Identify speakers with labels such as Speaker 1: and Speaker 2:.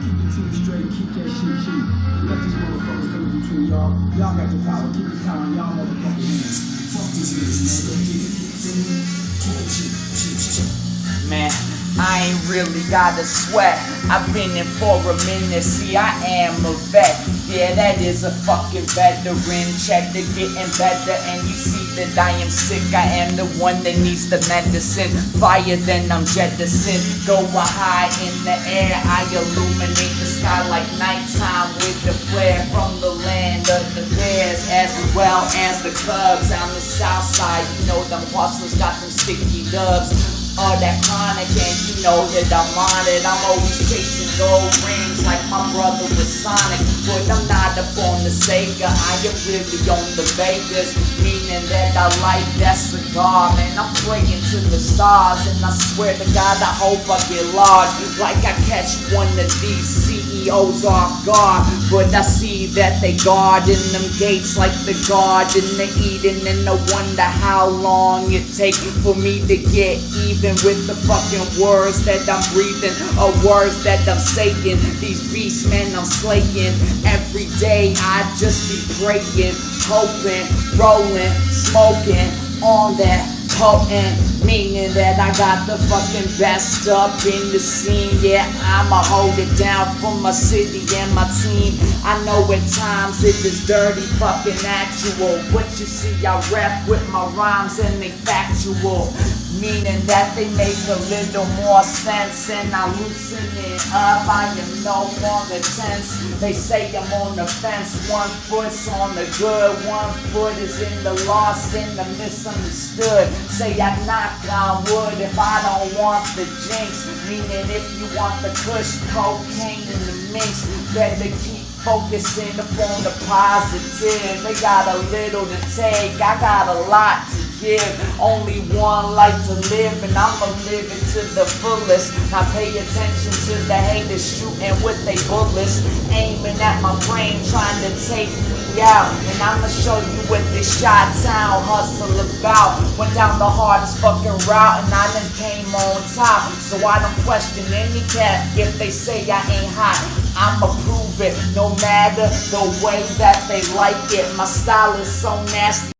Speaker 1: Keep the team straight, keep that shit cheap. Let these motherfuckers come between y'all. Y'all got the power, keep the power in y'all motherfucking hands. Fuck these niggas, man. Go get it. Feel me? Keep it cheap, cheap, cheap.
Speaker 2: Man, I ain't really gotta sweat. I've been in for a minute, see I am a vet. Yeah, that is a fucking veteran. Check the getting better and you see that I am sick. I am the one that needs the medicine. Fire then I'm jettison. Go high in the air, I illuminate the sky like nighttime with the flare from the land of the bears as well as the cubs. On the south side, you know them hustlers got them sticky dubs. All that chronic and you know that I'm on it. I'm always chasing gold rings like my brother was Sonic. But I'm not up on the Sega, I am really on the Vegas. Meaning that I like that cigar, man. I'm praying to the stars and I swear to God I hope I get large. Like I catch one of these CEOs off guard. But I see that they guarding them gates like the garden of Eden. And I wonder how long it take for me to get even with the fucking words that I'm breathing, or words that I'm saying. These beasts, man, I'm slaying. Every day I just be praying, hoping, rolling, smoking on that potent. Meaning that I got the fucking best up in the scene. Yeah, I'ma hold it down for my city and my team. I know at times it is dirty fucking actual, but you see I rap with my rhymes and they factual. Meaning that they make a little more sense and I loosen it up. I am no longer tense. They say I'm on the fence. 1 foot's on the good, 1 foot is in the lost and the misunderstood. Say I knock on wood if I don't want the jinx. Meaning if you want the kush, cocaine and the minx, better keep focusing upon the positive. They got a little to take, I got a lot to give. Only one life to live and I'ma live it to the fullest. Now pay attention to the haters shooting with they bullets, aiming at my brain trying to take me out. And I'ma show you what this Chi-Town hustle about. Went down the hardest fucking route and I done came on top. So I don't question any cat if they say I ain't hot. I'ma prove it no matter the way that they like it. My style is so nasty